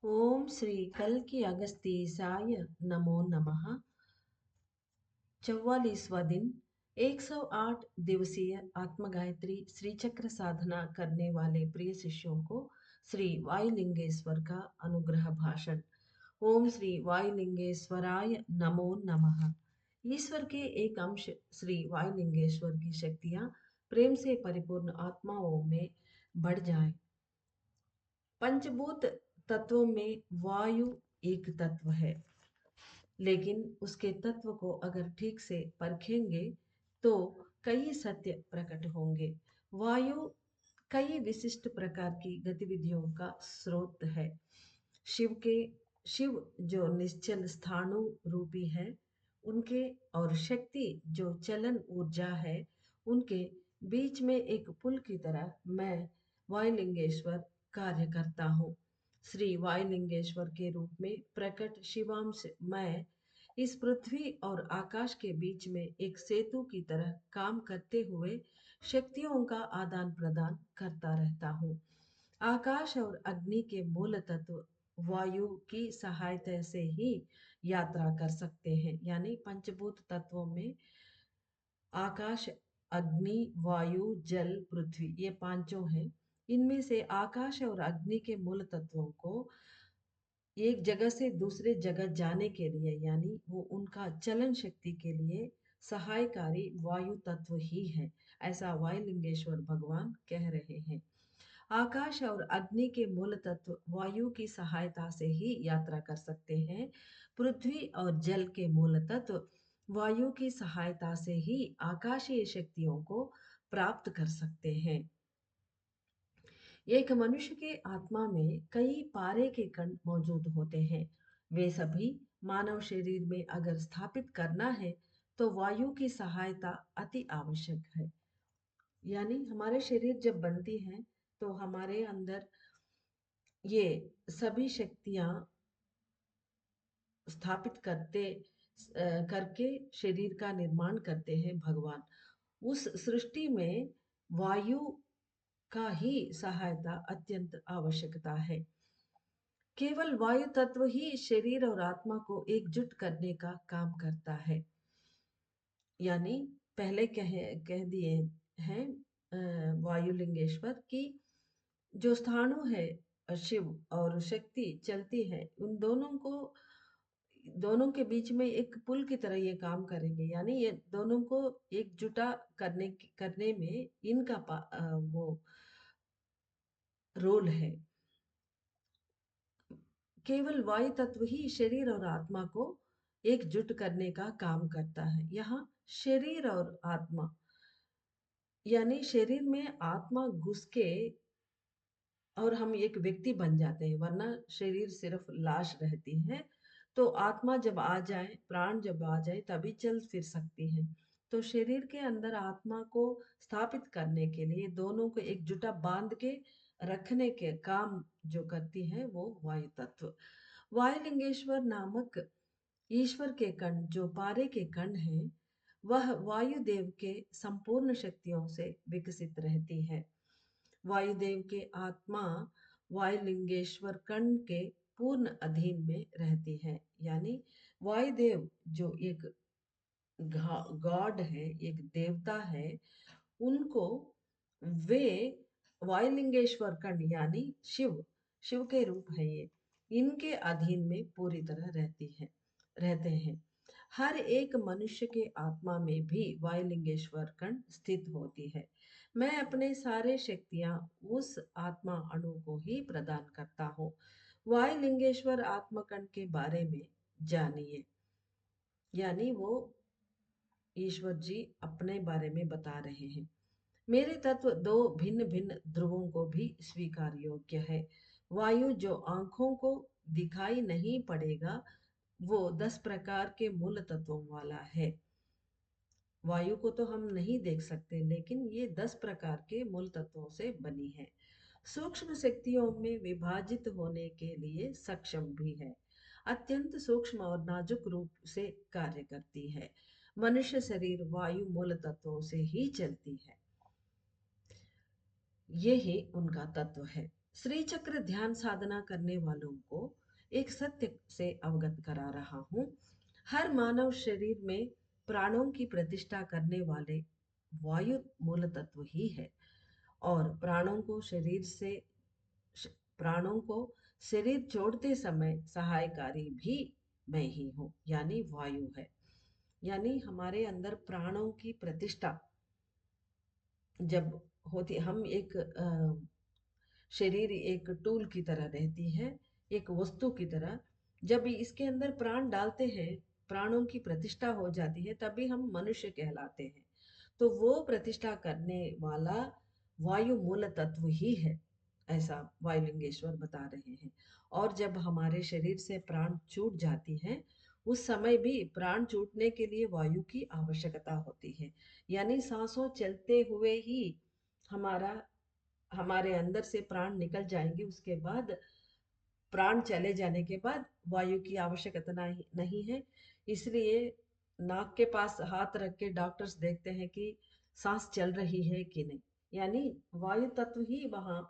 ओम श्री कल्कि अगस्तीसाय नमो नमः। 44वां दिन 108 दिवसीय आत्मगायत्री श्री चक्र साधना करने वाले प्रिय शिष्यों को श्री वायुलिंगेश्वर का अनुग्रह भाषण। ओम श्री वायुलिंगेश्वराय नमो नमः। ईश्वर के एक अंश श्री वायुलिंगेश्वर की शक्तियां प्रेम से परिपूर्ण आत्माओं में बढ़ जाएं। पंचभूत तत्वों में वायु एक तत्व है, लेकिन उसके तत्व को अगर ठीक से परखेंगे तो कई सत्य प्रकट होंगे। वायु कई विशिष्ट प्रकार की गतिविधियों का स्रोत है। शिव के शिव जो निश्चल स्थाणु रूपी है, उनके और शक्ति जो चलन ऊर्जा है, उनके बीच में एक पुल की तरह मैं वायुलिंगेश्वर कार्य करता हूँ। श्री वायुलिंगेश्वर के रूप में प्रकट शिवांश मैं इस पृथ्वी और आकाश के बीच में एक सेतु की तरह काम करते हुए शक्तियों का आदान प्रदान करता रहता हूँ। आकाश और अग्नि के मूल तत्व वायु की सहायता से ही यात्रा कर सकते हैं। यानी पंचभूत तत्वों में आकाश, अग्नि, वायु, जल, पृथ्वी, ये पांचों हैं। इनमें से आकाश और अग्नि के मूल तत्वों को एक जगह से दूसरे जगह जाने के लिए, यानी वो उनका चलन शक्ति के लिए सहायकारी वायु तत्व ही है, ऐसा वायुलिंगेश्वर भगवान कह रहे हैं। आकाश और अग्नि के मूल तत्व वायु की सहायता से ही यात्रा कर सकते हैं। पृथ्वी और जल के मूल तत्व वायु की सहायता से ही आकाशीय शक्तियों को प्राप्त कर सकते हैं। एक मनुष्य के आत्मा में कई पारे के कण मौजूद होते हैं। वे सभी मानव शरीर में अगर स्थापित करना है तो वायु की सहायता अति आवश्यक है। यानी हमारे शरीर जब बनती है तो हमारे अंदर ये सभी शक्तियां स्थापित करके शरीर का निर्माण करते हैं भगवान। उस सृष्टि में वायु का ही सहायता अत्यंत आवश्यकता है। केवल वायु तत्व ही शरीर और आत्मा को एकजुट करने का काम करता है। यानी पहले कह दिए हैं वायुलिंगेश्वर की जो स्थाणु है शिव और शक्ति चलती है, उन दोनों के बीच में एक पुल की तरह ये काम करेंगे। यानी ये दोनों को एकजुटा करने में इनका वो रोल है। केवल वायु तत्व ही शरीर और आत्मा को एकजुट करने का काम करता है। यहाँ शरीर और आत्मा, यानी शरीर में आत्मा घुस के और हम एक व्यक्ति बन जाते हैं, वरना शरीर सिर्फ लाश रहती है। तो आत्मा जब आ जाए, प्राण जब आ जाए, तभी चल फिर सकती है। तो शरीर के अंदर आत्मा को स्थापित करने के लिए दोनों को एकजुटा बांध के रखने के काम जो करती है वो वायु तत्व। वायुलिंगेश्वर नामक ईश्वर के कण जो पारे के कण हैं, वह वायुदेव के संपूर्ण शक्तियों से विकसित रहती है। वायुदेव के आत्मा वायुलिंगेश्वर कण के पूर्ण अधीन में रहती है। यानी वायुदेव जो एक गॉड है, एक देवता है, उनको वे वायुलिंगेश्वर कण यानी शिव शिव के रूप है ये, इनके अधीन में पूरी तरह रहते हैं। हर एक मनुष्य के आत्मा में भी वायुलिंगेश्वर कण स्थित होती है। मैं अपने सारे शक्तियां उस आत्मा अणु को ही प्रदान करता हूँ। वायुलिंगेश्वर आत्मकण के बारे में जानिए। यानी वो ईश्वर जी अपने बारे में बता रहे हैं। मेरे तत्व दो भिन्न भिन्न ध्रुवों को भी स्वीकार योग्य है। वायु जो आंखों को दिखाई नहीं पड़ेगा, वो 10 प्रकार के मूल तत्वों वाला है। वायु को तो हम नहीं देख सकते, लेकिन ये 10 प्रकार के मूल तत्वों से बनी है। सूक्ष्म शक्तियों में विभाजित होने के लिए सक्षम भी है। अत्यंत सूक्ष्म और नाजुक रूप से कार्य करती है। मनुष्य शरीर वायु मूल तत्वों से ही चलती है। ये ही उनका तत्व है। श्री चक्र ध्यान साधना करने वालों को एक सत्य से अवगत करा रहा हूँ। हर मानव शरीर में प्राणों की प्रतिष्ठा करने वाले वायु मूल तत्व ही है, और श- प्राणों को शरीर छोड़ते समय सहायकारी भी मैं ही हूँ, यानी वायु है। यानी हमारे अंदर प्राणों की प्रतिष्ठा जब होती, हम एक शरीर एक टूल की तरह रहती है, एक वस्तु की तरह। जब इसके अंदर प्राण डालते हैं, प्राणों की प्रतिष्ठा हो जाती है, तभी हम मनुष्य कहलाते हैं। तो वो प्रतिष्ठा करने वाला वायु मूल तत्व ही है, ऐसा वायुलिंगेश्वर बता रहे हैं। और जब हमारे शरीर से प्राण छूट जाती है, उस समय भी प्राण छूटने के लिए वायु की आवश्यकता होती है। यानी सांसों चलते हुए ही हमारा हमारे अंदर से प्राण निकल जाएंगे, उसके बाद प्राण चले जाने के बाद वायु की आवश्यकता नहीं नहीं है। इसलिए नाक के पास हाथ रख के डॉक्टर्स देखते हैं कि सांस चल रही है कि नहीं। यानी वायु तत्व ही वहां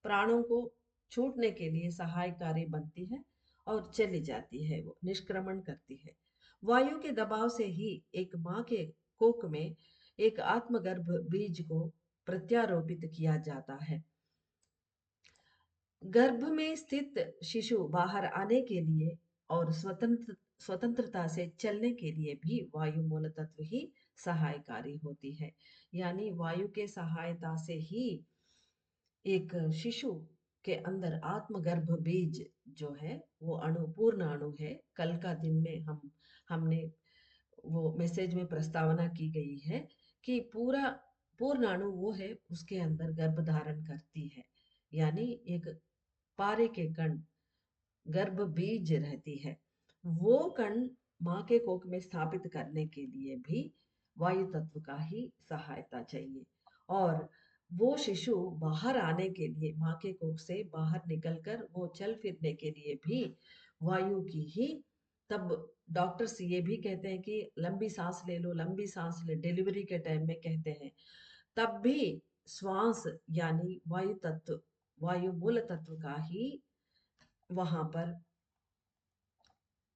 प्राणों को छूटने के लिए सहायकारी बनती है और चली जाती है, वो निष्क्रमण करती है। वायु के दबाव से ही एक माँ के कोख में एक आत्मगर्भ बीज को प्रत्यारोपित किया जाता है। गर्भ में स्थित शिशु बाहर आने के लिए और स्वतंत्रता से चलने के लिए भी वायु मूल तत्व ही सहायकारी होती है। यानी वायु के सहायता से ही एक शिशु के अंदर आत्मगर्भ बीज जो है, वो अणु पूर्ण अणु है। कल का दिन में हमने वो मैसेज में प्रस्तावना की गई है कि पूरा पूर्ण अणु वो है, उसके अंदर गर्भ धारण करती है। यानी एक पारे के कण गर्भ बीज रहती है, वो कण माँ के कोख में स्थापित करने के लिए भी वायु तत्व का ही सहायता चाहिए। और वो शिशु बाहर आने के लिए, माँ के कोख से बाहर निकलकर वो चल फिरने के लिए भी वायु की ही। तब डॉक्टर्स ये भी कहते हैं कि लंबी सांस ले लो, लंबी सांस ले, डिलीवरी के टाइम में कहते हैं। तब भी श्वास यानी वायु तत्व, वायु मूल तत्व का ही वहां पर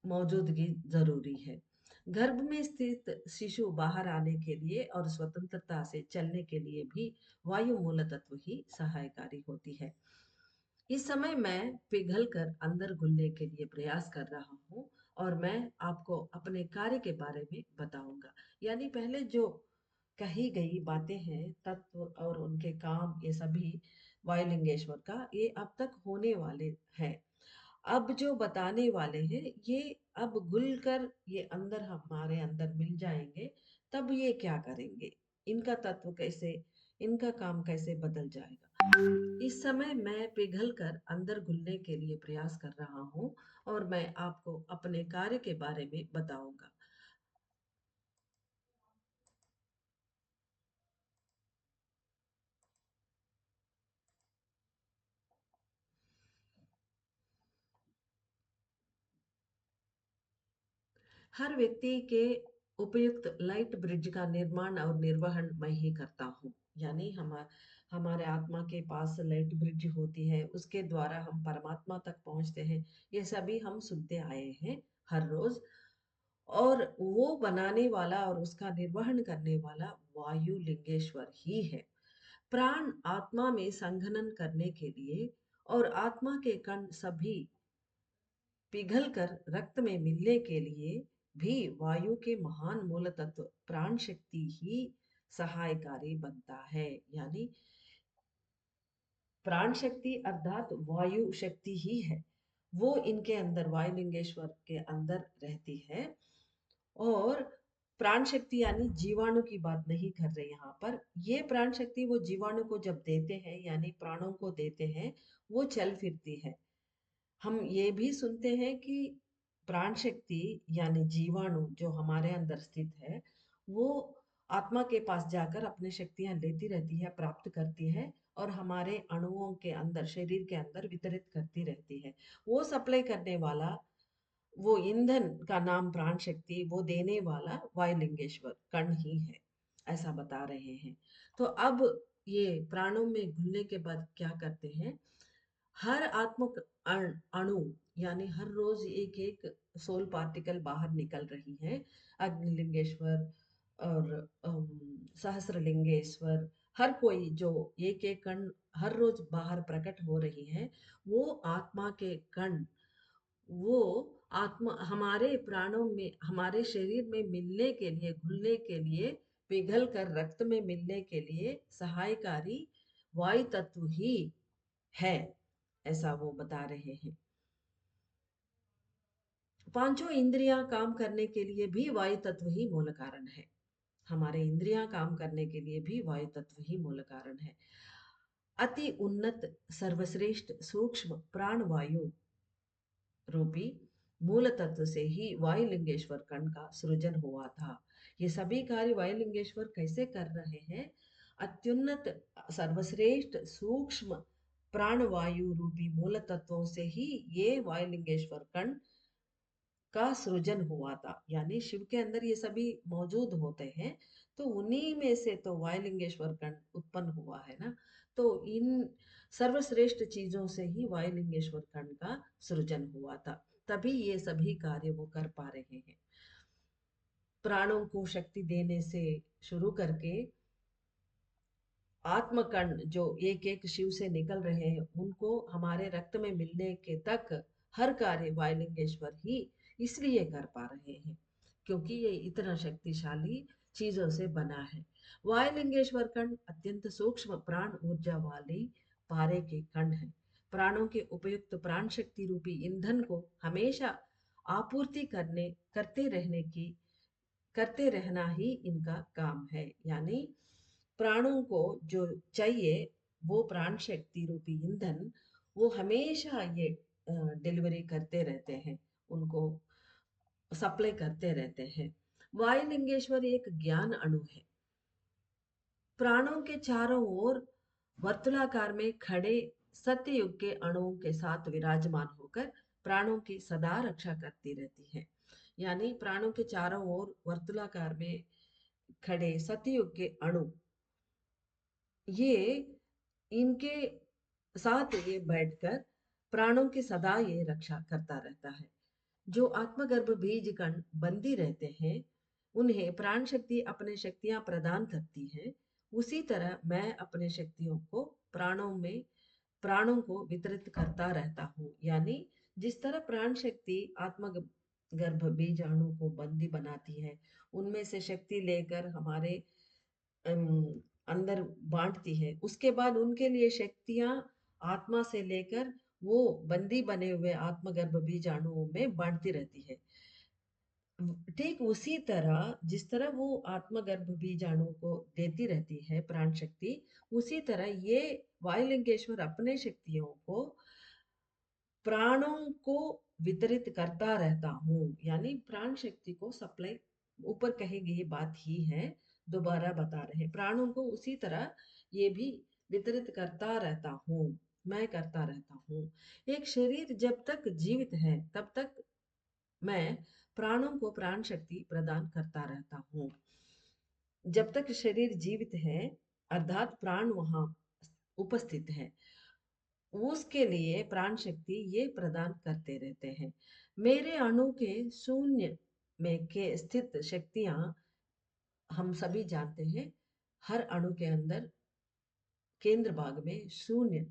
मौजूदगी जरूरी है। गर्भ में स्थित शिशु बाहर आने के लिए और स्वतंत्रता से चलने के लिए भी वायु मूल तत्व ही सहायकारी होती है। इस समय मैं पिघल कर अंदर घुलने के लिए प्रयास कर रहा हूँ, और मैं आपको अपने कार्य के बारे में बताऊंगा। यानी पहले जो कही गई बातें हैं, तत्व और उनके काम, ये सभी वायुलिंगेश्वर का ये अब तक होने वाले हैं। अब जो बताने वाले हैं ये अब घुल कर ये अंदर हमारे अंदर मिल जाएंगे, तब ये क्या करेंगे, इनका तत्व कैसे, इनका काम कैसे बदल जाएगा। इस समय मैं पिघल कर अंदर घुलने के लिए प्रयास कर रहा हूँ, और मैं आपको अपने कार्य के बारे में बताऊंगा। हर व्यक्ति के उपयुक्त लाइट ब्रिज का निर्माण और निर्वहन मैं ही करता हूँ। यानी हमारे आत्मा के पास लाइट ब्रिज होती है, उसके द्वारा हम परमात्मा तक पहुंचते हैं। ये सभी हम सुनते आए हैं हर रोज। और वो बनाने वाला और उसका निर्वहन करने वाला वायु लिंगेश्वर ही है। प्राण आत्मा में संघनन करने के लिए और आत्मा के कण सभी पिघल कर रक्त में मिलने के लिए भी वायु के महान मूल तत्व प्राण शक्ति ही सहायकारी बनता है। यानी प्राण शक्ति अर्थात वायु शक्ति ही है, वो इनके अंदर वायुलिंगेश्वर के अंदर रहती है। और प्राण शक्ति यानी जीवाणु की बात नहीं कर रहे यहाँ पर। ये प्राण शक्ति वो जीवाणु को जब देते हैं, यानी प्राणों को देते हैं, वो चल फिरती है। हम ये भी सुनते हैं कि प्राण शक्ति यानी जीवाणु जो हमारे अंदर स्थित है, वो आत्मा के पास जाकर अपनी शक्तियां लेती रहती है, प्राप्त करती है, और हमारे अणुओं के अंदर, शरीर के अंदर वितरित करती रहती है। वो सप्लाई करने वाला, वो ईंधन का नाम प्राण शक्ति, वो देने वाला वायुलिंगेश्वर कर्ण ही है, ऐसा बता रहे हैं। तो अब ये प्राणों में घुलने के बाद क्या करते हैं, हर आत्मक अणु यानी हर रोज एक एक सोल पार्टिकल बाहर निकल रही है। अग्निलिंगेश्वर और सहस्रलिंगेश्वर, हर कोई जो एक एक कण हर रोज बाहर प्रकट हो रही है, वो आत्मा के कण, वो आत्मा हमारे प्राणों में, हमारे शरीर में मिलने के लिए, घुलने के लिए, पिघल कर रक्त में मिलने के लिए सहायकारी वायु तत्व ही है, ऐसा वो बता रहे हैं। पांचों इंद्रियां काम करने के लिए भी वायु तत्व ही मूल कारण है। हमारे इंद्रियां काम करने के लिए भी वायु तत्व ही मूल कारण है। अति उन्नत, सर्वश्रेष्ठ, सूक्ष्म प्राण वायु रूपी मूल तत्व से ही वायुलिंगेश्वर कण का सृजन हुआ था। ये सभी कार्य वायुलिंगेश्वर कैसे कर रहे हैं? अत्युन्नत, सर्वश्रेष्ठ, सूक्ष्म प्राणवायु रूपी मूल तत्वों से ही ये वायुलिंगेश्वर कण का सृजन हुआ था। यानी शिव के अंदर ये सभी मौजूद होते हैं, तो उन्हीं में से तो वायुलिंगेश्वर कण उत्पन्न हुआ है ना। तो इन सर्वश्रेष्ठ चीजों से ही वायुलिंगेश्वर कण का सृजन हुआ था, तभी ये सभी कार्य वो कर पा रहे हैं। प्राणों को शक्ति देने से शुरू करके आत्मकण जो एक एक शिव से निकल रहे हैं, उनको हमारे रक्त में मिलने के तक हर कार्य वायुलिंगेश्वर ही इसलिए कर पा रहे हैं क्योंकि ये इतना शक्तिशाली चीजों से बना है। वायुलिंगेश्वर कण अत्यंत सूक्ष्म प्राण ऊर्जा वाली पारे के कण है। प्राणों के उपयुक्त प्राण शक्ति रूपी ईंधन को हमेशा आपूर्ति करते रहना ही इनका काम है। यानी प्राणों को जो चाहिए, वो प्राण शक्ति रूपी ईंधन, वो हमेशा ये डिलीवरी करते रहते हैं, उनको सप्लाई करते रहते हैं। वायुलिंगेश्वर एक ज्ञान अणु है। प्राणों के चारों ओर वर्तुलाकार में खड़े सत्ययुग के अणुओं के साथ विराजमान होकर प्राणों की सदा रक्षा करती रहती है। यानी प्राणों के चारों ओर वर्तुलाकार में खड़े सतयुग के अणु, ये इनके साथ ये बैठकर प्राणों की सदा ये रक्षा करता रहता है। जो आत्मगर्भ बीज कण बंदी रहते हैं, उन्हें प्राण शक्ति अपने शक्तियां प्रदान करती है। उसी तरह मैं अपने शक्तियों को प्राणों को वितरित करता रहता हूँ। यानी जिस तरह प्राण शक्ति आत्मगर्भ बीजाणु को बंदी बनाती है, उनमें से शक्ति लेकर हमारे अंदर बांटती है, उसके बाद उनके लिए शक्तियां आत्मा से लेकर वो बंदी बने हुए आत्मगर्भ बीजाणुओं में बांटती रहती है। ठीक उसी तरह जिस तरह वो आत्मगर्भ बीजाणु को देती रहती है प्राण शक्ति, उसी तरह ये वायुलिंगेश्वर अपने शक्तियों को प्राणों को वितरित करता रहता हूँ। यानी प्राण शक्ति को सप्लाई, ऊपर कही गई बात ही है, दोबारा बता रहे प्राणों को उसी तरह ये भी वितरित करता रहता हूँ, मैं करता रहता हूँ। एक शरीर जब तक जीवित है तब तक मैं प्राणों को प्राण शक्ति प्रदान करता रहता हूँ। जब तक शरीर जीवित है, अर्थात प्राण वहां उपस्थित है, उसके लिए प्राण शक्ति ये प्रदान करते रहते हैं। मेरे अणु के शून्य में के स्थित शक्तियां हम सभी जानते हैं। हर अणु के अंदर केंद्र भाग में शून्य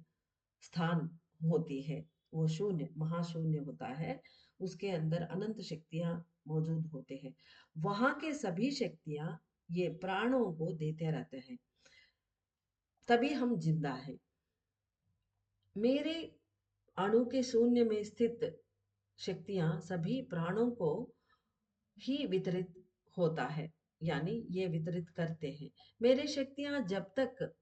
स्थान होती है, वो शून्य महाशून्य होता है, उसके अंदर अनंत शक्तियां मौजूद होते हैं। वहां के सभी शक्तियां ये प्राणों को देते रहते हैं, तभी हम जिंदा हैं। मेरे अणु के शून्य में स्थित शक्तियां सभी प्राणों को ही वितरित होता है, यानी ये वितरित करते हैं। मेरी शक्तियां जब तक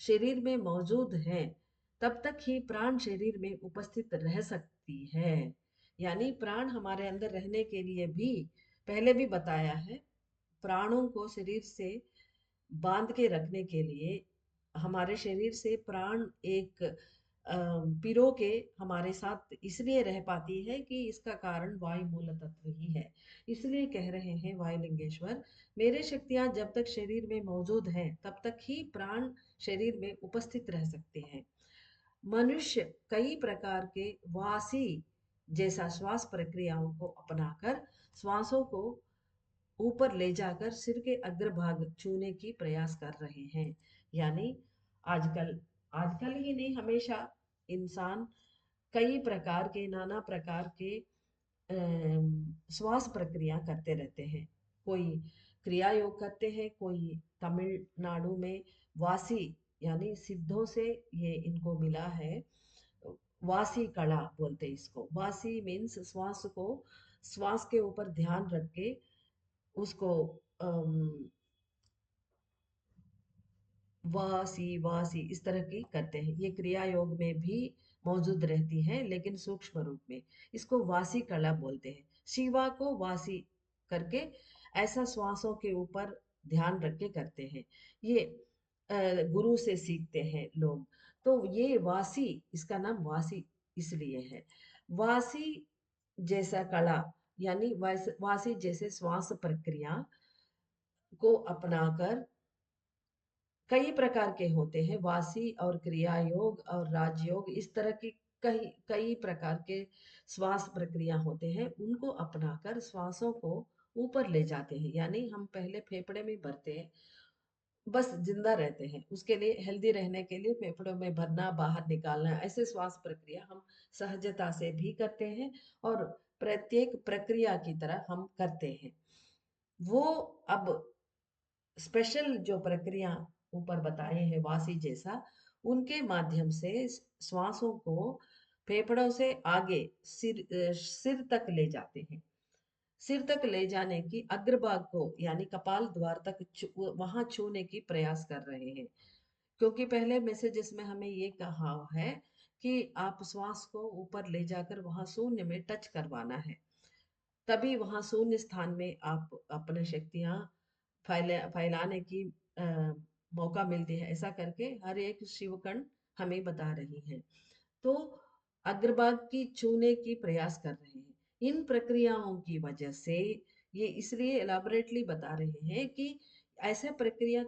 शरीर में मौजूद हैं, तब तक ही प्राण शरीर में उपस्थित रह सकती है। यानी प्राण हमारे अंदर रहने के लिए भी, पहले भी बताया है, प्राणों को शरीर से बांध के रखने के लिए हमारे शरीर से प्राण एक पिरो के हमारे साथ इसलिए रह पाती है कि इसका कारण वायु मूल तत्व ही है। इसलिए कह रहे हैं वायुलिंगेश्वर, मेरे शक्तियां जब तक शरीर में मौजूद हैं तब तक ही प्राण शरीर में उपस्थित रह सकते हैं। मनुष्य कई प्रकार के वासी जैसा श्वास प्रक्रियाओं को अपनाकर श्वासों को ऊपर ले जाकर सिर के अग्रभाग छूने की प्रयास कर रहे हैं। यानी आजकल आजकल ही नहीं, हमेशा इंसान कई प्रकार के, नाना प्रकार के श्वास प्रक्रिया करते रहते हैं। कोई क्रिया योग करते हैं, कोई तमिलनाडु में वासी यानी सिद्धों से ये इनको मिला है। वासी कला बोलते हैं इसको। वासी मीन्स श्वास के ऊपर ध्यान रख के उसको अम, वासी वासी इस तरह की करते हैं। ये क्रिया योग में भी मौजूद रहती है, लेकिन सूक्ष्म रूप में। इसको वासी कला बोलते हैं। शिवा को वासी करके ऐसा श्वासों के ऊपर ध्यान रख के करते हैं। ये गुरु से सीखते हैं लोग। तो ये वासी, इसका नाम वासी इसलिए है। वासी जैसा कला यानी वासी जैसे श्वास प्रक्रिया को अपनाकर कई प्रकार के होते हैं। वासी और क्रिया योग और राजयोग, इस तरह की कई कई प्रकार के श्वास प्रक्रिया होते हैं। उनको अपनाकर श्वासों को ऊपर ले जाते हैं। यानी हम पहले फेफड़े में भरते हैं, बस जिंदा रहते हैं। उसके लिए हेल्दी रहने के लिए फेफड़ों में भरना, बाहर निकालना, ऐसे श्वास प्रक्रिया हम सहजता से भी करते हैं और प्रत्येक प्रक्रिया की तरह हम करते हैं। वो अब स्पेशल जो प्रक्रिया ऊपर बताए हैं वासी जैसा, उनके माध्यम से श्वासों को फेफड़ों से आगे सिर तक ले जाते हैं। सिर तक ले जाने की अग्रभाग को यानी कपाल द्वार तक वहां छूने की प्रयास कर रहे हैं। क्योंकि पहले मैसेजेस में हमें ये कहा है कि आप श्वास को ऊपर ले जाकर वहां शून्य में टच करवाना है। तभी वहां शून्य स्थान में आप अपने शक्तियां फैलाने की अ, मौका मिलती है। ऐसा करके हर एक शिवकण हमें बता रही है। तो अग्रभाग की छूने की प्रयास कर रहे हैं। इन प्रक्रियाओं की वजह से ये इसलिए एलाबोरेटली बता रहे हैं कि ऐसा प्रक्रिया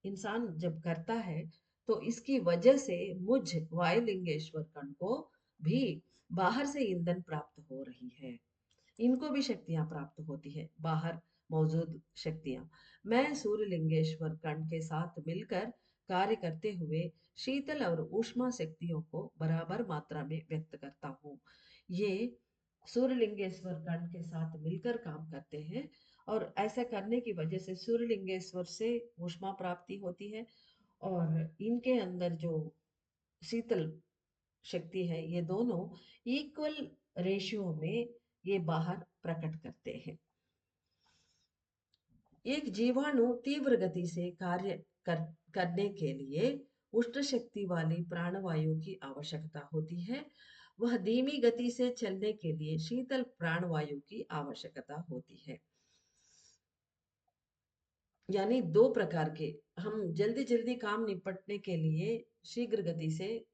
इंसान जब करता है तो इसकी वजह से मुझ वायुलिंगेश्वर कण को भी बाहर से ईंधन प्राप्त हो रही है। इनको भी शक्तियां प्राप्त होती है, बाहर मौजूद शक्तियां। मैं सूर्यलिंगेश्वर कण के साथ मिलकर कार्य करते हुए शीतल और ऊष्मा शक्तियों को बराबर मात्रा में व्यक्त करता हूँ। ये सूर्यलिंगेश्वर कण के साथ मिलकर काम करते हैं और ऐसा करने की वजह से सूर्यलिंगेश्वर से ऊष्मा प्राप्ति होती है और इनके अंदर जो शीतल शक्ति है, ये दोनों इक्वल रेशियो में ये बाहर प्रकट करते हैं। एक जीवाणु तीव्र गति से करने के लिए उष्ण शक्ति वाली प्राणवायु की आवश्यकता होती है। वह धीमी गति से चलने के लिए शीतल प्राणवायु की आवश्यकता होती है। यानी दो प्रकार के, हम जल्दी जल्दी काम निपटने के लिए शीघ्र गति से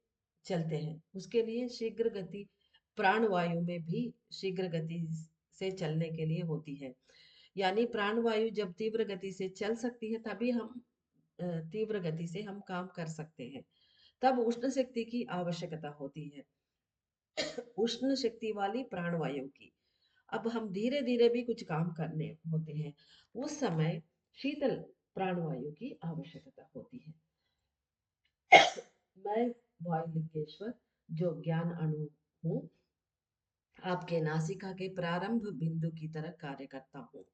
चलते हैं। उसके लिए शीघ्र गति प्राणवायु में भी शीघ्र गति से चलने के लिए होती है। यानी प्राणवायु जब तीव्र गति से चल सकती है तभी हम तीव्र गति से हम काम कर सकते हैं। तब उष्ण शक्ति की आवश्यकता होती है, उष्ण शक्ति वाली प्राणवायु की। अब हम धीरे धीरे भी कुछ काम करने होते हैं, उस समय शीतल प्राणवायु की आवश्यकता होती है। मैं वायुलिंगेश्वर जो ज्ञान अणु हूँ, आपके नासिका के प्रारंभ बिंदु की तरह कार्य करता हूँ।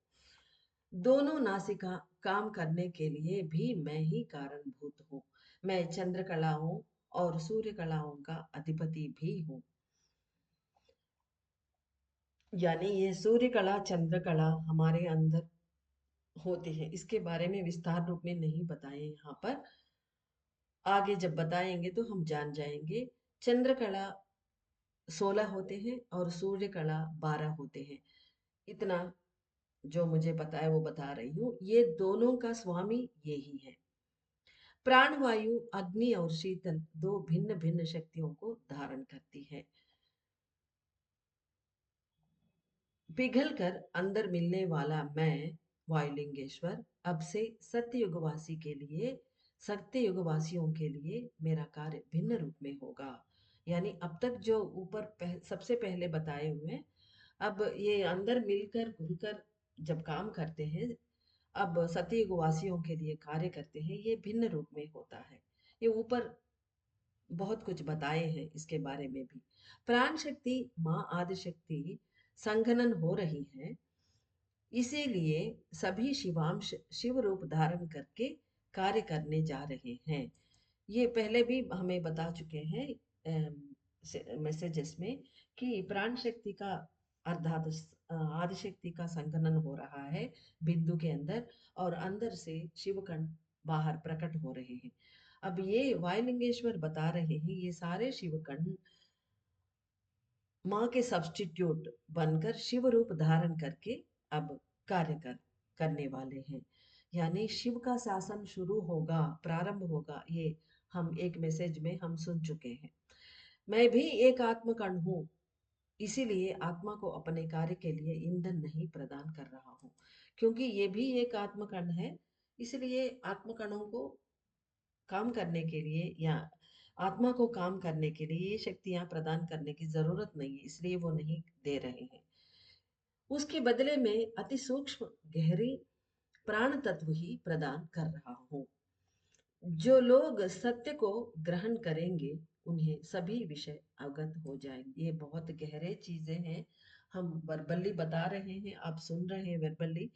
दोनों नासिका काम करने के लिए भी मैं ही कारणभूत हूँ। मैं चंद्र कलाओं और सूर्य कलाओं का अधिपति भी हूँ। यानी ये सूर्य कला चंद्र कला हमारे अंदर होती है। इसके बारे में विस्तार रूप में नहीं बताए यहाँ पर, आगे जब बताएंगे तो हम जान जाएंगे। चंद्र कला 16 होते हैं और सूर्य कला 12 होते हैं। इतना जो मुझे पता है वो बता रही हूँ। ये दोनों का स्वामी यही है। प्राणवायु अग्नि और शीतल दो भिन्न भिन्न शक्तियों को धारण करती है। पिघल कर अंदर मिलने वाला मैं वायुलिंगेश्वर अब से सत्ययुगवासी के लिए, सत्ययुगवासियों के लिए मेरा कार्य भिन्न रूप में होगा। यानी अब तक जो ऊपर सबसे पहले बताए हुए हैं, अब ये अंदर मिलकर घुलकर जब काम करते हैं, अब सतयुग वासियों के लिए कार्य करते हैं, ये भिन्न रूप में होता है। ये ऊपर बहुत कुछ बताए हैं इसके बारे में भी। प्राण शक्ति माँ आदि शक्ति संघनन हो रही है, इसीलिए सभी शिवांश शिव रूप धारण करके कार्य करने जा रहे हैं। ये पहले भी हमें बता चुके हैं मैसेजेस में कि प्राण शक्ति का अर्थात आदि शक्ति का संघनन हो रहा है बिंदु के अंदर, और अंदर से शिव कण बाहर प्रकट हो रहे हैं। अब ये वायुलिंगेश्वर बता रहे हैं ये सारे शिव कण माँ के सब्स्टिट्यूट बनकर शिव रूप धारण करके अब करने वाले हैं। यानी शिव का शासन शुरू होगा, प्रारंभ होगा, ये हम एक मैसेज में हम सुन चुके हैं। मैं भी एक आत्मकण हूँ, इसीलिए आत्मा को अपने कार्य के लिए ईंधन नहीं प्रदान कर रहा हूँ। क्योंकि ये भी एक आत्मकण है, इसलिए आत्मकणों को काम करने के लिए या आत्मा को काम करने के लिए ये शक्तियां प्रदान करने की जरूरत नहीं है, इसलिए वो नहीं दे रहे हैं। उसके बदले में अति सूक्ष्म गहरी प्राण तत्व ही प्रदान कर रहा हूँ। जो लोग सत्य को ग्रहण करेंगे उन्हें सभी विषय अवगत हो जाएंगे। ये बहुत गहरे चीजें हैं, हम वर्बली बता रहे हैं, आप सुन रहे हैं वर्बली,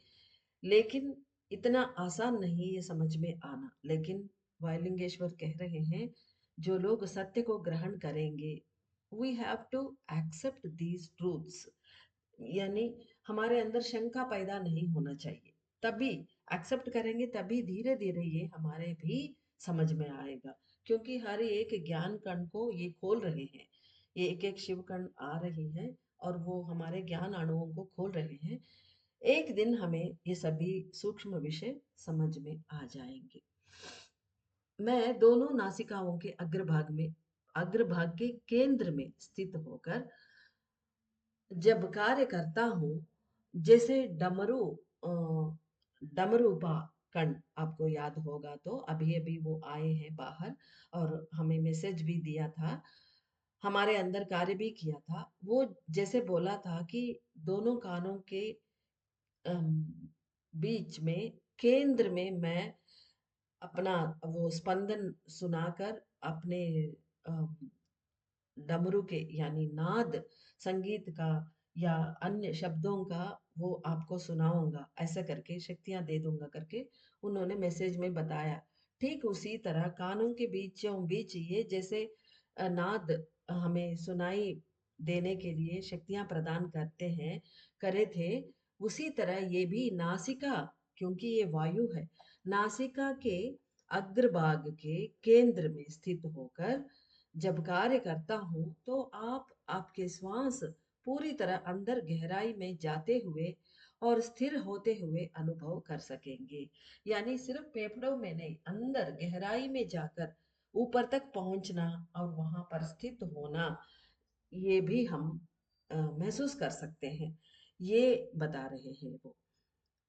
लेकिन इतना आसान नहीं ये समझ में आना। लेकिन वायुलिंगेश्वर कह रहे हैं जो लोग सत्य को ग्रहण करेंगे, we have to accept these truths, यानी हमारे अंदर शंका पैदा नहीं होना चाहिए। तभी एक्सेप्ट करेंगे, तभी धीरे धीरे ये हमारे भी समझ में आएगा। क्योंकि हर एक ज्ञान कण को ये खोल रहे हैं, ये एक एक शिव कण आ रही है और वो हमारे ज्ञान अणुओं को खोल रहे हैं। एक दिन हमें ये सभी सूक्ष्म विषय समझ में आ जाएंगे। मैं दोनों नासिकाओं के अग्रभाग के केंद्र में स्थित होकर जब कार्य करता हूँ, जैसे डमरूपा कण, आपको याद होगा तो अभी अभी वो आए हैं बाहर और हमें मैसेज भी दिया था, हमारे अंदर कार्य भी किया था। वो जैसे बोला था कि दोनों कानों के अम, बीच में केंद्र में मैं अपना वो स्पंदन सुनाकर अपने अम, डमरू के यानी नाद संगीत का या अन्य शब्दों का वो आपको सुनाऊंगा, ऐसा करके शक्तियां दे दूंगा करके उन्होंने मैसेज में बताया। ठीक उसी तरह कानों के बीचों बीच ये जैसे नाद हमें सुनाई देने के लिए शक्तियां प्रदान करते हैं, करे थे, उसी तरह ये भी नासिका, क्योंकि ये वायु है, नासिका के अग्रभाग के केंद्र में स्थित होकर जब कार्य करता हूँ तो आप आपके श्वास पूरी तरह अंदर गहराई में जाते हुए और स्थिर होते हुए अनुभव कर सकेंगे। यानी सिर्फ फेफड़ों में नहीं, अंदर गहराई में जाकर ऊपर तक पहुंचना और वहां पर स्थित होना, ये भी हम महसूस कर सकते हैं। ये बता रहे हैं वो।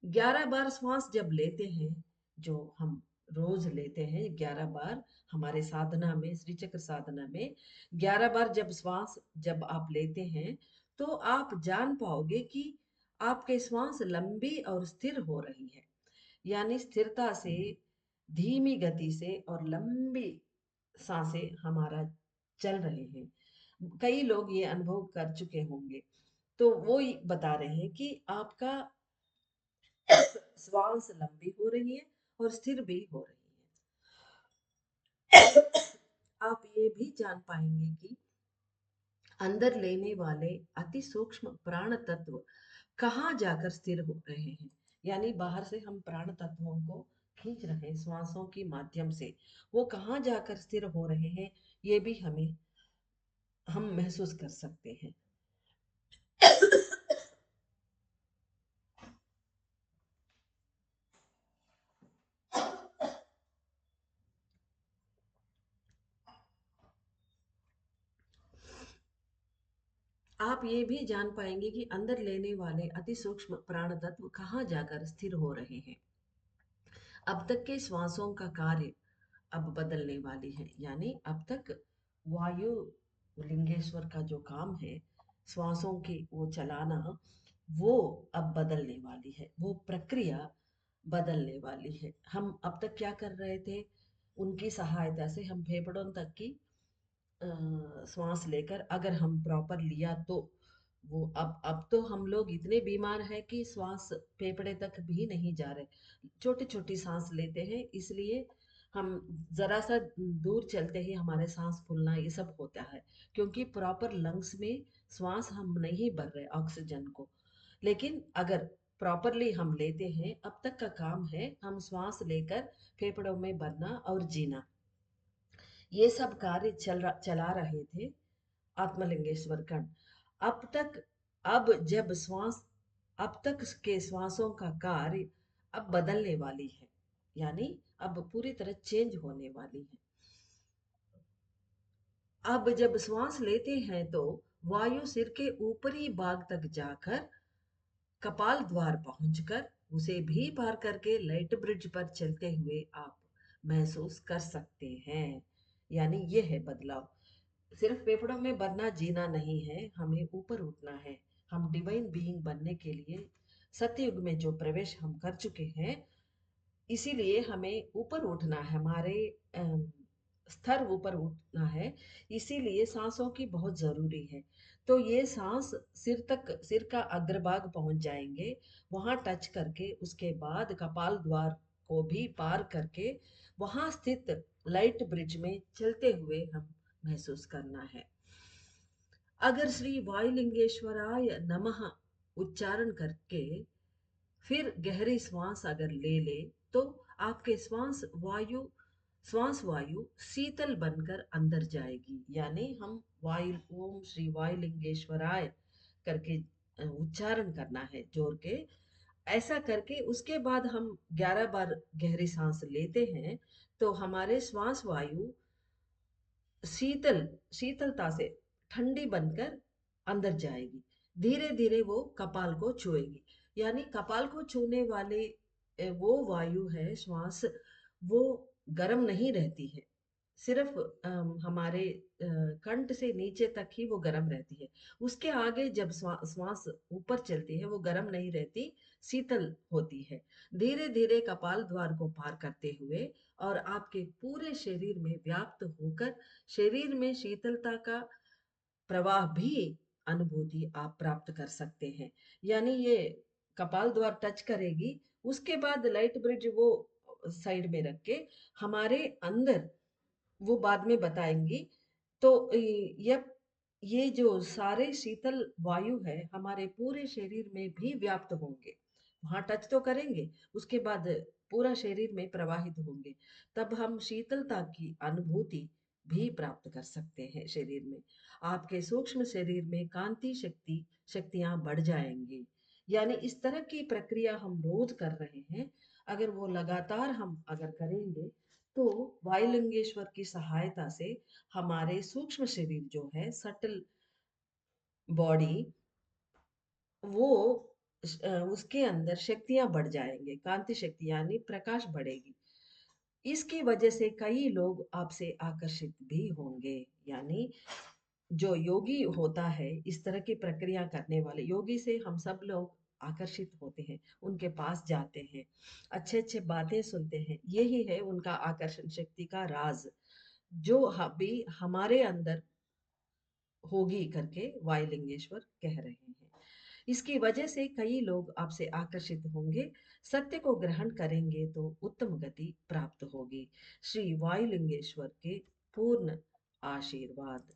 11 बार श्वास जब लेते हैं, जो हम रोज लेते हैं 11 बार, हमारे साधना में, श्री चक्र साधना में 11 बार जब श्वास जब आप लेते हैं, तो आप जान पाओगे कि आपके श्वास लंबी और स्थिर हो रही है। यानी स्थिरता से, धीमी गति से और लंबी सांसें हमारा चल रहे हैं। कई लोग ये अनुभव कर चुके होंगे, तो वो बता रहे हैं कि आपका श्वास लंबी हो रही है और स्थिर भी हो रही है। आप ये भी जान पाएंगे कि अंदर लेने वाले अति सूक्ष्म प्राण तत्व कहाँ जाकर स्थिर हो रहे हैं। यानी बाहर से हम प्राण तत्वों को खींच रहे हैं श्वासों के माध्यम से, वो कहाँ जाकर स्थिर हो रहे हैं, ये भी हम महसूस कर सकते हैं। आप ये भी जान पाएंगे कि अंदर लेने वाले अति सूक्ष्म प्राण तत्व कहाँ जाकर स्थिर हो रहे हैं। अब तक के श्वासों का कार्य अब बदलने वाली है। यानी अब तक वायु लिंगेश्वर का जो काम है, श्वासों की वो चलाना, वो अब बदलने वाली है, वो प्रक्रिया बदलने वाली है। हम अब तक क्या कर रहे थे, उनकी सहायता से हम फेफड़ों तक की श्वास लेकर अगर हम प्रॉपर लिया तो वो अब तो हम लोग इतने बीमार हैं कि श्वास फेफड़े तक भी नहीं जा रहे, छोटी छोटी सांस लेते हैं, इसलिए हम जरा सा दूर चलते ही हमारे सांस फूलना ये सब होता है, क्योंकि प्रॉपर लंग्स में श्वास हम नहीं भर रहे ऑक्सीजन को। लेकिन अगर प्रॉपरली हम लेते हैं, अब तक का काम है हम श्वास लेकर फेफड़ों में भरना और जीना, ये सब कार्य चला रहे थे आत्मलिंगेश्वर कण। अब तक अब जब श्वास अब तक के श्वासों का कार्य अब बदलने वाली है, यानी अब पूरी तरह चेंज होने वाली है। अब जब श्वास लेते हैं तो वायु सिर के ऊपरी भाग तक जाकर कपाल द्वार पहुंचकर उसे भी पार करके लाइट ब्रिज पर चलते हुए आप महसूस कर सकते हैं। यानी ये है बदलाव। सिर्फ फेफड़ों में भरना जीना नहीं है, हमें ऊपर उठना है। हम डिवाइन बीइंग बनने के लिए सतयुग में जो प्रवेश हम कर चुके हैं, इसीलिए हमें ऊपर उठना है, हमारे स्तर ऊपर उठना है, इसीलिए सांसों की बहुत जरूरी है। तो ये सांस सिर का अग्रभाग पहुंच जाएंगे, वहां टच करके उसके बाद कपाल द्वार को भी पार करके वहां स्थित लाइट ब्रिज में चलते हुए हम महसूस करना है। अगर श्री वायुलिंगेश्वराय नमः उच्चारण करके फिर गहरी श्वास अगर ले ले तो आपके श्वास वायु शीतल बनकर अंदर जाएगी। यानी हम वायु ओम श्री वायुलिंगेश्वराय करके उच्चारण करना है जोर के। ऐसा करके उसके बाद हम 11 बार गहरी सांस लेते हैं, तो हमारे श्वास वायु शीतलता से ठंडी बनकर अंदर जाएगी। धीरे धीरे वो कपाल को छुएगी, यानी कपाल को छूने वाले वो वायु है श्वास, वो गर्म नहीं रहती है। सिर्फ हमारे कंठ से नीचे तक ही वो गर्म रहती है। उसके आगे जब श्वास ऊपर चलती है वो गर्म नहीं रहती, शीतल होती है। धीरे धीरे कपाल द्वार को पार करते हुए और आपके पूरे शरीर में व्याप्त होकर शरीर में शीतलता का प्रवाह भी अनुभूति आप प्राप्त कर सकते हैं। यानी ये कपाल द्वार टच करेगी, उसके बाद लाइट ब्रिज वो साइड में रख के हमारे अंदर वो बाद में बताएंगी। तो ये जो सारे शीतल वायु है हमारे पूरे शरीर में भी व्याप्त होंगे, वहां टच तो करेंगे, उसके बाद पूरा शरीर में प्रवाहित होंगे। तब हम शीतलता की अनुभूति भी प्राप्त कर सकते हैं शरीर में। आपके सूक्ष्म शरीर में कांति शक्तियां बढ़ जाएंगी। यानी इस तरह की प्रक्रिया हम रोज कर रहे हैं, अगर वो लगातार हम अगर करेंगे तो वायुलिंगेश्वर की सहायता से हमारे सूक्ष्म शरीर जो है सटल बॉडी, वो उसके अंदर शक्तियां बढ़ जाएंगे, कांति शक्ति यानी प्रकाश बढ़ेगी। इसकी वजह से कई लोग आपसे आकर्षित भी होंगे। यानी जो योगी होता है, इस तरह की प्रक्रिया करने वाले योगी से हम सब लोग आकर्षित होते हैं, उनके पास जाते हैं, अच्छे अच्छे बातें सुनते हैं। यही है उनका आकर्षण शक्ति का राज, जो अभी हमारे अंदर होगी करके वायुलिंगेश्वर कह रहे हैं। इसकी वजह से कई लोग आपसे आकर्षित होंगे, सत्य को ग्रहण करेंगे तो उत्तम गति प्राप्त होगी। श्री वायुलिंगेश्वर के पूर्ण आशीर्वाद।